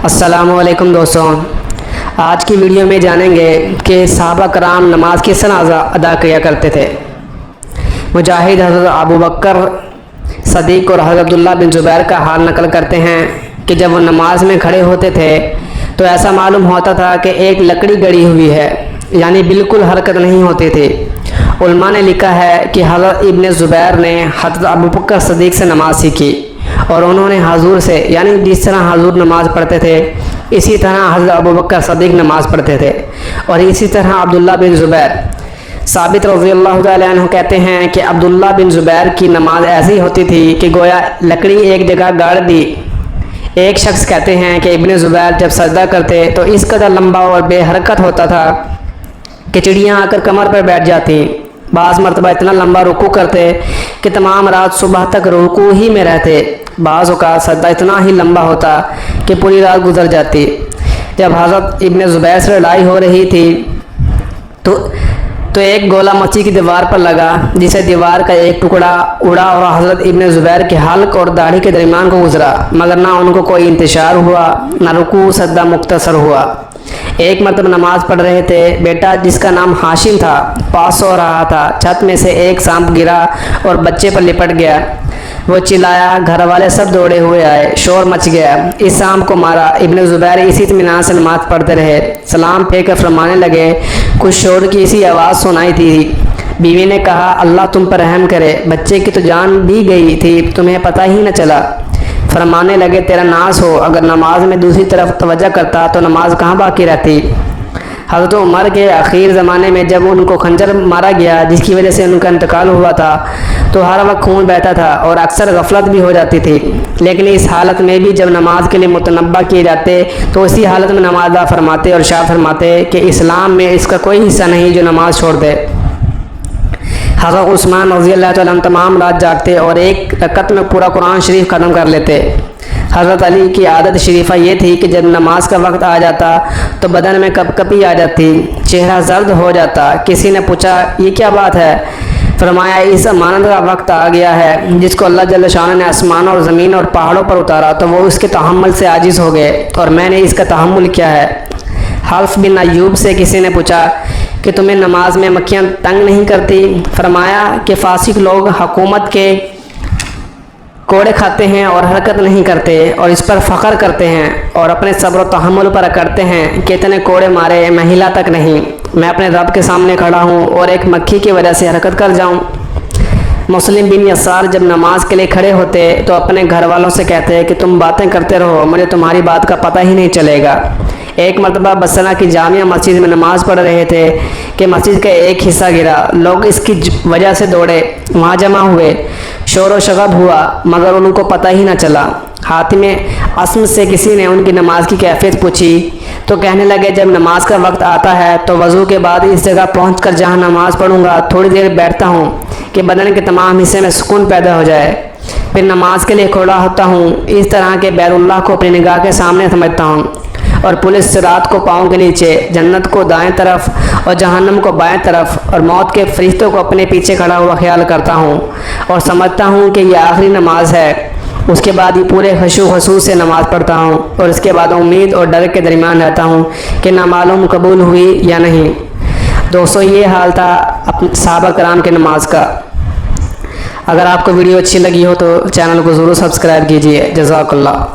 السلام علیکم دوستوں، آج کی ویڈیو میں جانیں گے کہ صحابہ کرام نماز کس طرح ادا کیا کرتے تھے۔ مجاہد حضرت ابو بکر صدیق اور حضرت عبداللہ بن زبیر کا حال نقل کرتے ہیں کہ جب وہ نماز میں کھڑے ہوتے تھے تو ایسا معلوم ہوتا تھا کہ ایک لکڑی گڑی ہوئی ہے، یعنی بالکل حرکت نہیں ہوتی تھی۔ علماء نے لکھا ہے کہ حضرت ابن زبیر نے حضرت ابو بکر صدیق سے نماز سیکھی اور انہوں نے حضور سے، یعنی جس طرح حضور نماز پڑھتے تھے اسی طرح حضرت ابو بکر صدیق نماز پڑھتے تھے، اور اسی طرح عبداللہ بن زبیر۔ ثابت رضی اللہ تعالیٰ عنہ کہتے ہیں کہ عبداللہ بن زبیر کی نماز ایسی ہوتی تھی کہ گویا لکڑی ایک جگہ گاڑ دی۔ ایک شخص کہتے ہیں کہ ابن زبیر جب سجدہ کرتے تو اس قدر لمبا اور بے حرکت ہوتا تھا کہ چڑیاں آ کر کمر پر بیٹھ جاتی۔ بعض مرتبہ اتنا لمبا رکوع کرتے کہ تمام رات صبح تک رکوع ہی میں رہتے۔ بعض اوقات سجدہ اتنا ہی لمبا ہوتا کہ پوری رات گزر جاتی۔ جب حضرت ابن زبیر سے لڑائی ہو رہی تھی تو ایک گولہ مسجد کی دیوار پر لگا، جسے دیوار کا ایک ٹکڑا اڑا اور حضرت ابن زبیر کے حلق اور داڑھی کے درمیان کو گزرا، مگر نہ ان کو کوئی انتشار ہوا نہ رکوع سجدہ مختصر ہوا۔ ایک مرتبہ نماز پڑھ رہے تھے، بیٹا جس کا نام ہاشم تھا پاس سو رہا تھا۔ چھت میں سے ایک سانپ گرا اور بچے پر لپٹ گیا۔ وہ چلایا، گھر والے سب دوڑے ہوئے آئے، شور مچ گیا۔ اس سانپ کو مارا۔ ابن زبیر اسی اطمینان سے نماز پڑھتے رہے۔ سلام پھیر کر فرمانے لگے، کچھ شور کی اسی آواز سنائی تھی۔ بیوی نے کہا، اللہ تم پر رحم کرے، بچے کی تو جان بھی گئی تھی، تمہیں پتہ ہی نہ چلا۔ فرمانے لگے، تیرا ناس ہو، اگر نماز میں دوسری طرف توجہ کرتا تو نماز کہاں باقی رہتی۔ حضرت عمر کے آخر زمانے میں جب ان کو خنجر مارا گیا، جس کی وجہ سے ان کا انتقال ہوا تھا، تو ہر وقت خون بہتا تھا اور اکثر غفلت بھی ہو جاتی تھی، لیکن اس حالت میں بھی جب نماز کے لیے متنبہ کیے جاتے تو اسی حالت میں نماز ادا فرماتے اور ارشاد فرماتے کہ اسلام میں اس کا کوئی حصہ نہیں جو نماز چھوڑ دے۔ حضرت عثمان رضی اللہ تعالیٰ عنہ تمام رات جاگتے اور ایک رکعت میں پورا قرآن شریف ختم کر لیتے۔ حضرت علی کی عادت شریفہ یہ تھی کہ جب نماز کا وقت آ جاتا تو بدن میں کپ کپی آ جاتی، چہرہ زرد ہو جاتا۔ کسی نے پوچھا، یہ کیا بات ہے؟ فرمایا، اس امانت کا وقت آ گیا ہے جس کو اللہ جل شانہ نے آسمان اور زمین اور پہاڑوں پر اتارا تو وہ اس کے تحمل سے عاجز ہو گئے، اور میں نے اس کا تحمل کیا ہے۔ حلف بن ایوب سے کسی نے پوچھا کہ تمہیں نماز میں مکھیاں تنگ نہیں کرتی؟ فرمایا کہ فاسق لوگ حکومت کے کوڑے کھاتے ہیں اور حرکت نہیں کرتے اور اس پر فخر کرتے ہیں اور اپنے صبر و تحمل پر کرتے ہیں کہ اتنے کوڑے مارے میں ہلا تک نہیں، میں اپنے رب کے سامنے کھڑا ہوں اور ایک مکھی کی وجہ سے حرکت کر جاؤں۔ مسلم بن یسار جب نماز کے لیے کھڑے ہوتے تو اپنے گھر والوں سے کہتے کہ تم باتیں کرتے رہو، مجھے تمہاری بات کا پتہ ہی نہیں چلے گا۔ ایک مرتبہ بصرہ کی جامع مسجد میں نماز پڑھ رہے تھے کہ مسجد کا ایک حصہ گرا، لوگ اس کی وجہ سے دوڑے، وہاں جمع ہوئے، شور و شغب ہوا، مگر ان کو پتہ ہی نہ چلا۔ حاتم اسم سے کسی نے ان کی نماز کی کیفیت پوچھی تو کہنے لگے، جب نماز کا وقت آتا ہے تو وضو کے بعد اس جگہ پہنچ کر جہاں نماز پڑھوں گا تھوڑی دیر بیٹھتا ہوں کہ بدن کے تمام حصے میں سکون پیدا ہو جائے، پھر نماز کے لیے کھڑا ہوتا ہوں، اس طرح کے بیت اللہ کو اپنی نگاہ کے سامنے سمجھتا ہوں، اور پولیس صراط کو پاؤں کے نیچے، جنت کو دائیں طرف اور جہنم کو بائیں طرف، اور موت کے فرشتوں کو اپنے پیچھے کھڑا ہوا خیال کرتا ہوں اور سمجھتا ہوں کہ یہ آخری نماز ہے۔ اس کے بعد یہ پورے خشوع و خضوع سے نماز پڑھتا ہوں اور اس کے بعد امید اور ڈر کے درمیان رہتا ہوں کہ نامعلوم قبول ہوئی یا نہیں۔ دوستو، یہ حال تھا صحابہ کرام کے نماز کا۔ اگر آپ کو ویڈیو اچھی لگی ہو تو چینل کو ضرور سبسکرائب کیجیے۔ جزاک اللہ۔